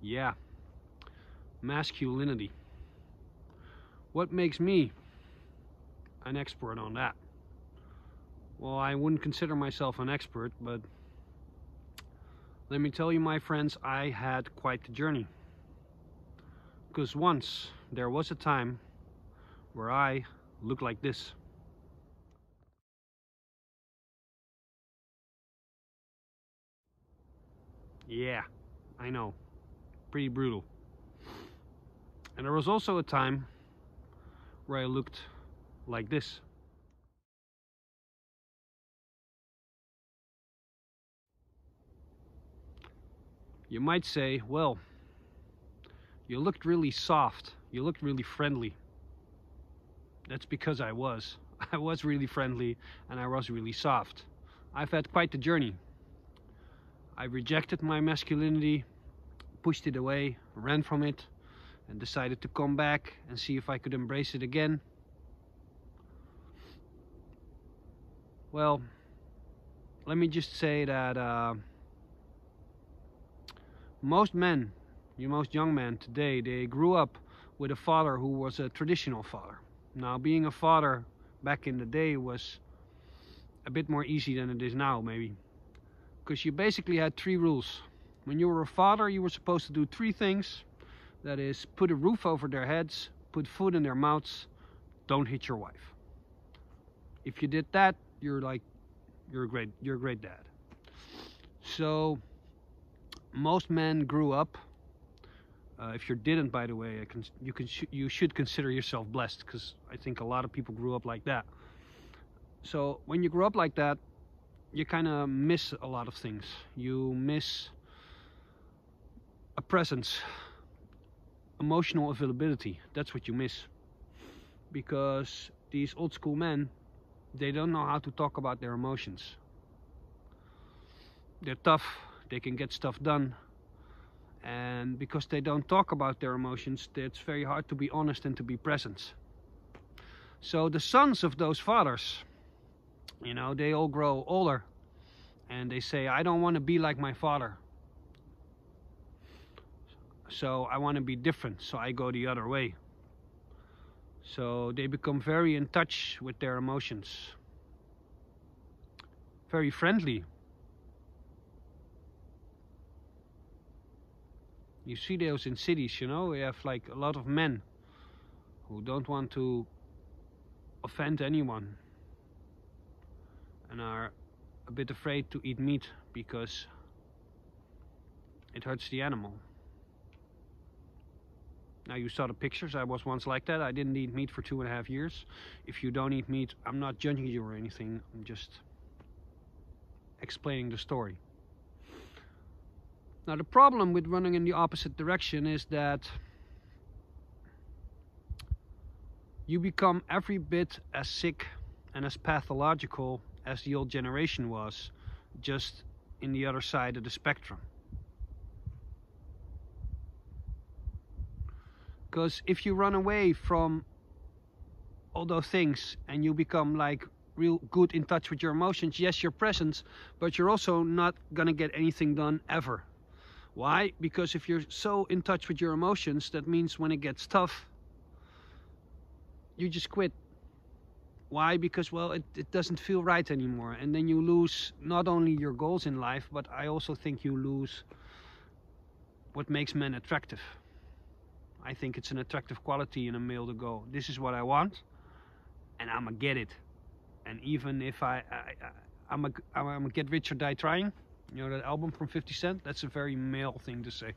Yeah, masculinity. What makes me an expert on that? Well, I wouldn't consider myself an expert, but let me tell you, my friends, I had quite the journey. Because once there was a time where I looked like this. Yeah, I know, pretty brutal. And there was also a time where I looked like this. You might say, well, you looked really soft, you looked really friendly. That's because I was. I was really friendly and I was really soft. I've had quite the journey. I rejected my masculinity, pushed it away, ran from it, and decided to come back and see if I could embrace it again. Well, let me just say that most men, most young men today, they grew up with a father who was a traditional father. Now, being a father back in the day was a bit more easy than it is now, maybe. Because you basically had three rules. When you were a father, you were supposed to do three things. That is, put a roof over their heads, put food in their mouths, don't hit your wife. If you did that, you're a great dad. So most men grew up. If you didn't, by the way, you should consider yourself blessed, because I think a lot of people grew up like that. So when you grow up like that, you kind of miss a lot of things. You miss a presence, emotional availability. That's what you miss, because these old school men, they don't know how to talk about their emotions. They're tough, they can get stuff done, and because they don't talk about their emotions, it's very hard to be honest and to be present. So the sons of those fathers, they all grow older and they say, I don't want to be like my father, so I want to be different, so I go the other way. So they become very in touch with their emotions, very friendly. You see those in cities, we have like a lot of men who don't want to offend anyone and are a bit afraid to eat meat because it hurts the animal. Now, you saw the pictures. I was once like that. I didn't eat meat for 2.5 years. If you don't eat meat, I'm not judging you or anything. I'm just explaining the story. Now, the problem with running in the opposite direction is that you become every bit as sick and as pathological as the old generation was, just in the other side of the spectrum. Because if you run away from all those things and you become like real good in touch with your emotions, yes, you're present, but you're also not gonna get anything done ever. Why? Because if you're so in touch with your emotions, that means when it gets tough, you just quit. Why? Because, well, it doesn't feel right anymore, and then you lose not only your goals in life, but I also think you lose what makes men attractive. I think it's an attractive quality in a male to go, this is what I want, and I'm gonna get it. And even if I'm gonna get rich or die trying, that album from 50 Cent, that's a very male thing to say.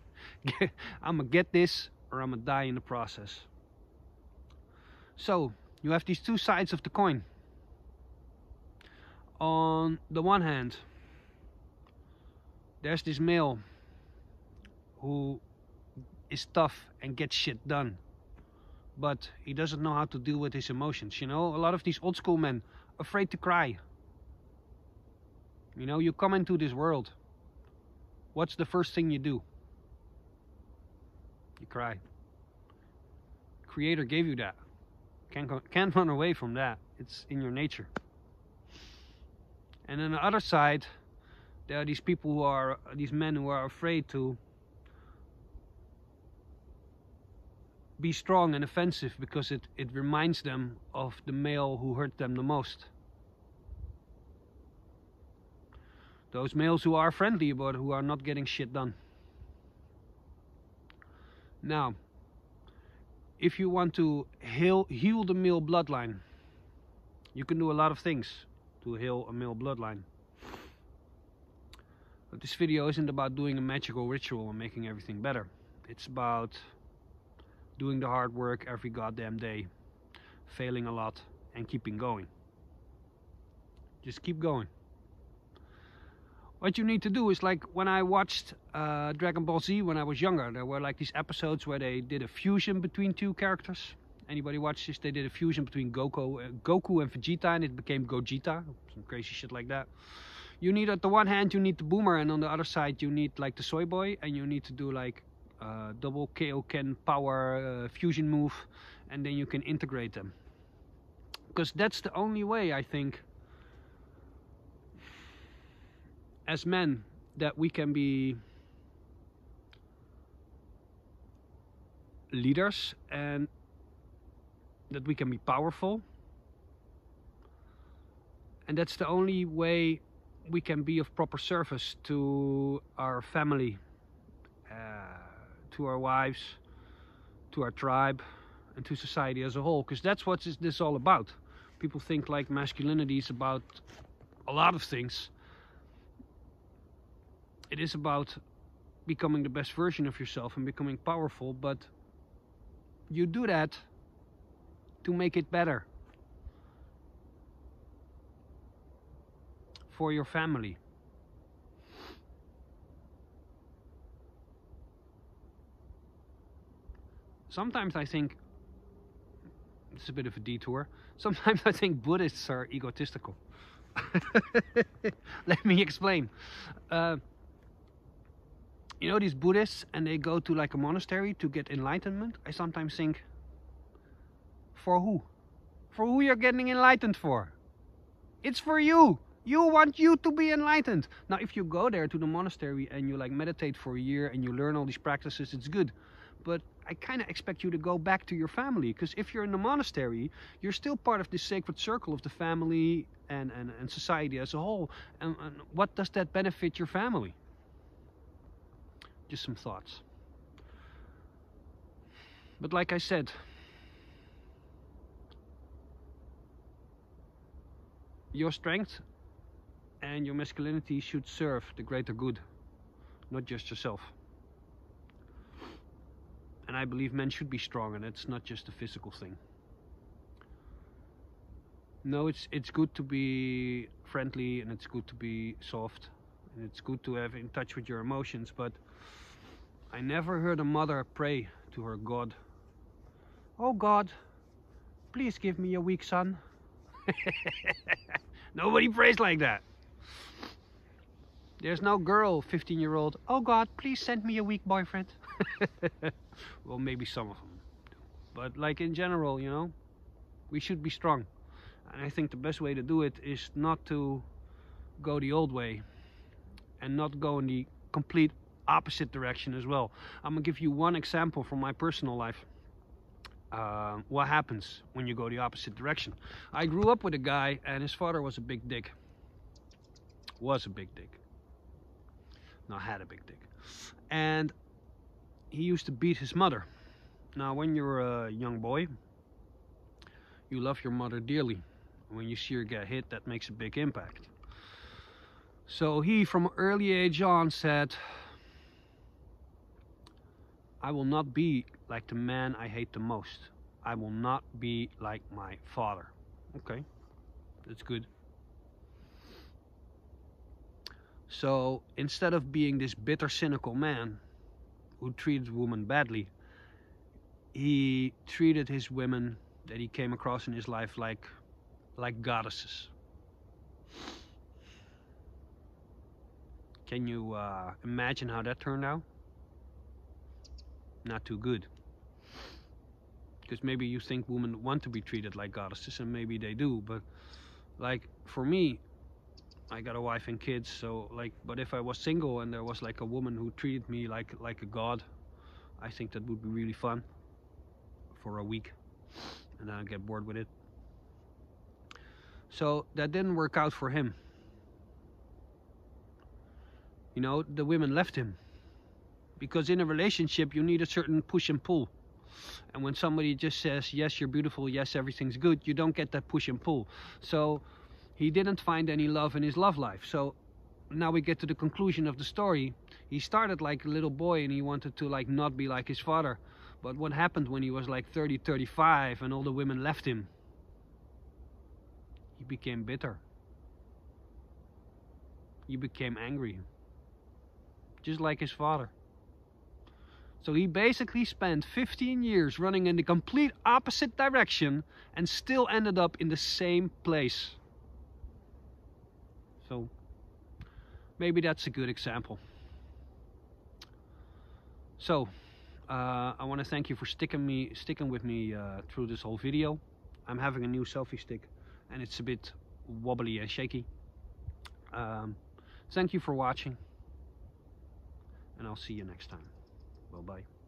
I'm gonna get this or I'm gonna die in the process. So you have these two sides of the coin. On the one hand, there's this male who is tough and gets shit done, but he doesn't know how to deal with his emotions. A lot of these old school men, afraid to cry. You come into this world, what's the first thing you do? You cry. Creator gave you that. Can't run away from that. It's in your nature. And on the other side, there are these men who are afraid to be strong and offensive because it reminds them of the male who hurt them the most. Those males who are friendly but who are not getting shit done. Now, if you want to heal the male bloodline, you can do a lot of things to heal a male bloodline. But this video isn't about doing a magical ritual and making everything better. It's about doing the hard work every goddamn day, failing a lot, and keeping going. Just keep going. What you need to do is, like when I watched Dragon Ball Z when I was younger, there were like these episodes where they did a fusion between two characters. Anybody watch this? They did a fusion between Goku and Vegeta, and it became Gogeta. Some crazy shit like that. You need, at the one hand, you need the Boomer, and on the other side you need like the Soy Boy, and you need to do like double Kaioken power fusion move, and then you can integrate them. Because that's the only way, I think, as men, that we can be leaders and that we can be powerful. And that's the only way we can be of proper service to our family, to our wives, to our tribe, and to society as a whole. Because that's what this is all about. People think like masculinity is about a lot of things. It is about becoming the best version of yourself and becoming powerful, but you do that to make it better for your family. Sometimes I think, it's a bit of a detour, sometimes I think Buddhists are egotistical. Let me explain. You know these Buddhists, and they go to like a monastery to get enlightenment? I sometimes think, for who? For who you're getting enlightened for? It's for you. You want you to be enlightened. Now, if you go there to the monastery and you like meditate for a year and you learn all these practices, it's good. But I kind of expect you to go back to your family, because if you're in the monastery, you're still part of this sacred circle of the family and society as a whole. And what does that benefit your family? Just some thoughts. But like I said, your strength and your masculinity should serve the greater good, not just yourself. And I believe men should be strong, and it's not just a physical thing. No, it's good to be friendly, and it's good to be soft, and it's good to have in touch with your emotions, but I never heard a mother pray to her God, "Oh God, please give me a weak son." Nobody prays like that. There's no girl, 15-year-old, "Oh God, please send me a weak boyfriend." Well, maybe some of them do. But like in general, you know, we should be strong. And I think the best way to do it is not to go the old way and not go in the complete opposite direction as well. I'm gonna give you one example from my personal life. What happens when you go the opposite direction. I grew up with a guy, and his father was a big dick. Was a big dick. No, had a big dick. And he used to beat his mother. Now, when you're a young boy, you love your mother dearly. When you see her get hit, that makes a big impact. So he, from an early age on, said, "I will not be like the man I hate the most. I will not be like my father." Okay, that's good. So instead of being this bitter, cynical man who treated women badly, he treated his women that he came across in his life like goddesses. Can you imagine how that turned out? Not too good. Because maybe you think women want to be treated like goddesses, and maybe they do, but like for me, I got a wife and kids, so like, but if I was single and there was like a woman who treated me like a god, I think that would be really fun. for a week, and then I get bored with it. So that didn't work out for him. You know, the women left him. Because in a relationship, you need a certain push and pull. And when somebody just says, yes, you're beautiful, yes, everything's good, you don't get that push and pull. So he didn't find any love in his love life. So now we get to the conclusion of the story. He started like a little boy and he wanted to like not be like his father. But what happened when he was like 30, 35 and all the women left him? He became bitter. He became angry. Just like his father. So he basically spent 15 years running in the complete opposite direction and still ended up in the same place. So maybe that's a good example. So I want to thank you for sticking with me through this whole video. I'm having a new selfie stick and it's a bit wobbly and shaky. Thank you for watching, and I'll see you next time. Bye bye.